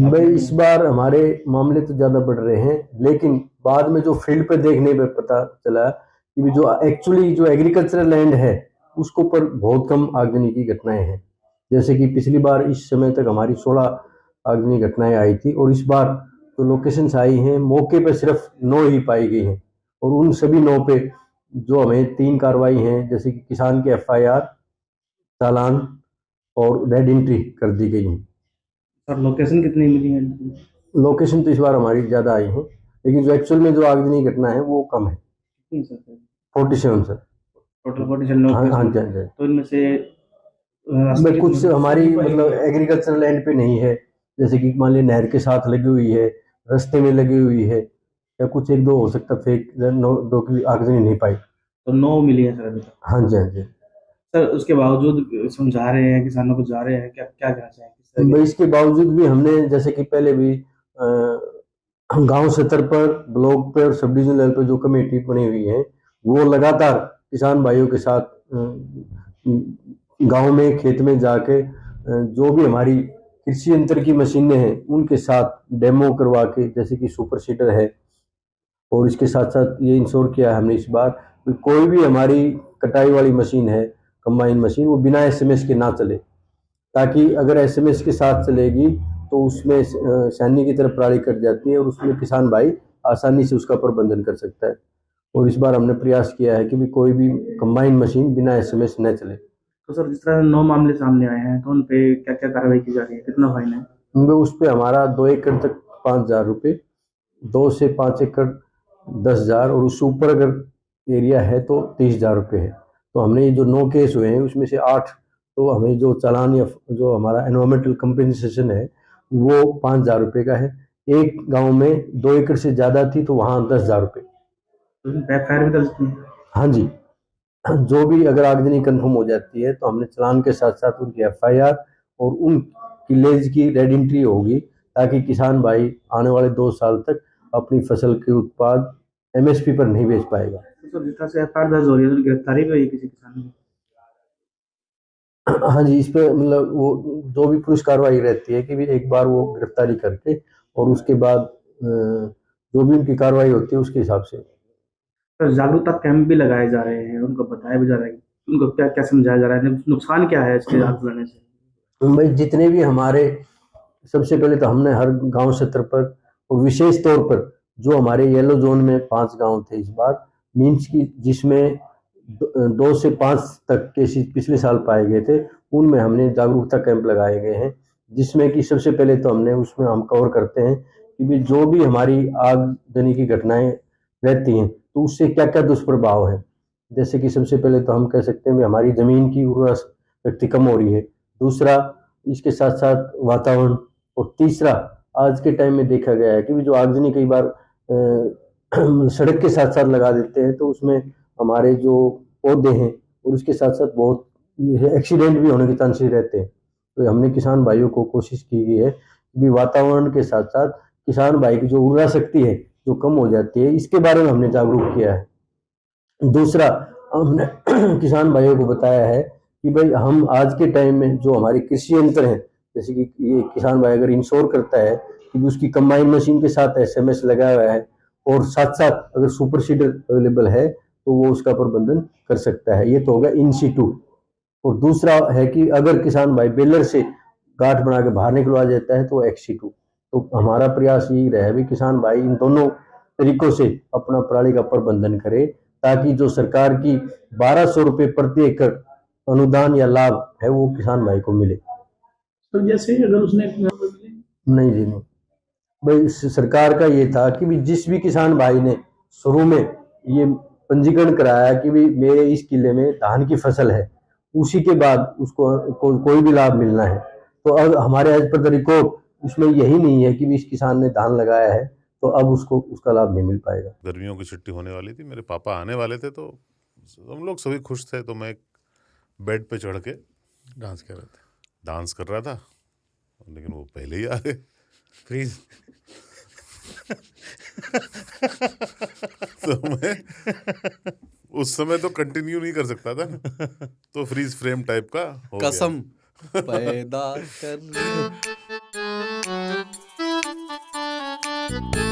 भाई इस बार हमारे मामले तो ज़्यादा बढ़ रहे हैं, लेकिन बाद में जो फील्ड पे देखने में पता चला कि जो एक्चुअली जो एग्रीकल्चरल लैंड है उसको पर बहुत कम आगजनी की घटनाएं हैं। जैसे कि पिछली बार इस समय तक हमारी 16 आगजनी घटनाएं आई थी, और इस बार जो लोकेशंस आई हैं मौके पे सिर्फ 9 ही पाई गई हैं। और उन सभी 9 पे जो हमें 3 कार्रवाई हैं, जैसे कि किसान के FIR, चालान और रेड एंट्री कर दी गई हैं। सर लोकेशन कितनी मिली है? लोकेशन तो इस बार हमारी ज़्यादा आई है, लेकिन जो एक्चुअल में जो आगजनी घटना है वो कम है। कितनी सर? 47 सर। टोटल 47 हाँ हाँ लोकेशन। जी, हाँ जी। तो इनमें से मैं असली कितनी कुछ हुई? हमारी मतलब एग्रीकल्चरल लैंड पे नहीं है, जैसे कि मान लीजिए नहर के साथ लगी हुई है, रास्ते में लगी हुई है, या कुछ एक दो हो सकता फेक दो की आगजनी नहीं पाई। तो 9 मिली है सर अभी तक। हाँ जी, हाँ जी। सर उसके बावजूद समझा रहे हैं, किसानों को जा रहे हैं, क्या क्या कहना चाहेंगे, किस तरह भाई की? इसके बावजूद भी हमने जैसे कि पहले भी गांव स्तर पर, ब्लॉक पर, सब डिवीजन लेवल पर जो कमेटी बनी हुई है वो लगातार किसान भाइयों के साथ गांव में खेत में जाके जो भी हमारी कृषि यंत्र की मशीनें हैं उनके साथ डेमो करवा के, जैसे कि सुपर सीडर है, और इसके साथ साथ ये इंश्योर किया है हमने इस बार कि कोई भी हमारी कटाई वाली मशीन है, कंबाइन मशीन, वो बिना SMS के ना चले। ताकि अगर SMS के साथ चलेगी तो उसमें सैनी की तरफ पराली कट जाती है, और उसमें किसान भाई आसानी से उसका प्रबंधन कर सकता है। और इस बार हमने प्रयास किया है कि भी कोई भी कंबाइन मशीन बिना SMS न चले। तो सर जिस तरह 9 मामले सामने आए हैं तो उन पे क्या क्या कार्रवाई की जा रही है, कितना फाइन है? उनमें उस पे हमारा 2 एकड़ तक 5,000 रुपये, 2 से 5 एकड़ 10,000, और उससे ऊपर अगर एरिया है तो 30,000 रुपये है। तो हमने ये जो 9 केस हुए हैं उसमें से 8, तो हमें जो चालान या जो हमारा एनवायरमेंटल कंपेंसेशन है वो 5,000 रुपये का है। एक गांव में 2 एकड़ से ज़्यादा थी तो वहाँ 10,000 रुपये। तो उन पे FIR भी दर्ज की है? हाँ जी। जो भी अगर आगजनी कंफर्म हो जाती है तो हमने चालान के साथ साथ उनकी FIR और उन किलेज की रेड एंट्री होगी, ताकि किसान भाई आने वाले 2 साल तक अपनी फसल के उत्पाद MSP पर नहीं बेच पाएगा। तो सर जिस तरह से FIR दर्ज हो रही है तो गिरफ्तारी भी हुई है किसी किसान की? हाँ जी, इस पे मतलब वो जो भी पुलिस कार्रवाई रहती है कि भी एक बार वो गिरफ्तारी करके, और उसके बाद जो भी उनकी कार्रवाई होती है उसके हिसाब से। सर जागरूकता कैंप भी लगाए जा रहे हैं, उनको बताया भी जा रहा है कि उनको क्या क्या समझाया जा रहा है, नुकसान क्या है इसके आग लगाने से? भाई जितने भी हमारे, सबसे पहले तो हमने हर गांव स्तर पर, और विशेष तौर पर जो हमारे येलो जोन में 5 गांव थे इस बार, मीन्स की जिसमें 2 से 5 तक केसेस पिछले साल पाए गए थे, उनमें हमने जागरूकता कैंप लगाए गए हैं। जिसमें कि सबसे पहले तो हमने उसमें हम कवर करते हैं कि भी जो भी हमारी आगजनी की घटनाएं रहती हैं तो उससे क्या क्या दुष्प्रभाव है। जैसे कि सबसे पहले तो हम कह सकते हैं कि हमारी जमीन की उर्वरा शक्ति कम हो रही है। दूसरा, इसके साथ साथ वातावरण। और तीसरा, आज के टाइम में देखा गया है कि जो आगजनी कई बार सड़क के साथ साथ लगा देते हैं तो उसमें हमारे जो पौधे हैं और उसके साथ साथ बहुत एक्सीडेंट भी होने के चांसेस रहते हैं। तो हमने किसान भाइयों को कोशिश की गई है कि वातावरण के साथ साथ किसान भाई की जो ऊर्जा शक्ति है जो कम हो जाती है, इसके बारे में हमने जागरूक किया है। दूसरा, हमने किसान भाइयों को बताया है कि भाई हम आज के टाइम में जो हमारे कृषि यंत्र हैं, जैसे कि ये किसान भाई अगर इंश्योर करता है कि उसकी कंबाइन मशीन के साथ SMS लगा हुआ है, और साथ साथ अगर सुपर सीडर अवेलेबल है तो वो उसका प्रबंधन कर सकता है। ये तो होगा इन सीटू। और दूसरा है कि अगर किसान भाई बेलर से गांठ बना के बाहर निकलवा देता है तो XC2। तो हमारा प्रयास यही रहा भी किसान भाई इन दोनों तरीकों से अपना पराली का प्रबंधन करे, ताकि जो सरकार की 1,200 रुपये प्रति एकड़ अनुदान या लाभ है वो किसान भाई को मिले। तो जैसे अगर उसने नहीं जी, नहीं। भाई सरकार का ये था कि भी जिस भी किसान भाई ने शुरू में ये पंजीकरण कराया कि भी मेरे इस किले में धान की फसल है, उसी के बाद उसको कोई भी लाभ मिलना है। तो अब हमारे एज पर द रिकॉर्ड उसमें यही नहीं है कि भी इस किसान ने धान लगाया है तो अब उसको उसका लाभ नहीं मिल पाएगा। गर्मियों की छुट्टी होने वाली थी, मेरे पापा आने वाले थे, तो हम लोग सभी खुश थे। तो मैं एक बेड पे चढ़ के डांस कर रहे थे। डांस कर रहा था, लेकिन वो पहले ही आ गए। फ्रीज। तो मैं उस समय तो कंटिन्यू नहीं कर सकता था ना, तो फ्रीज फ्रेम टाइप का हो कसम गया। पैदा कर Thank you.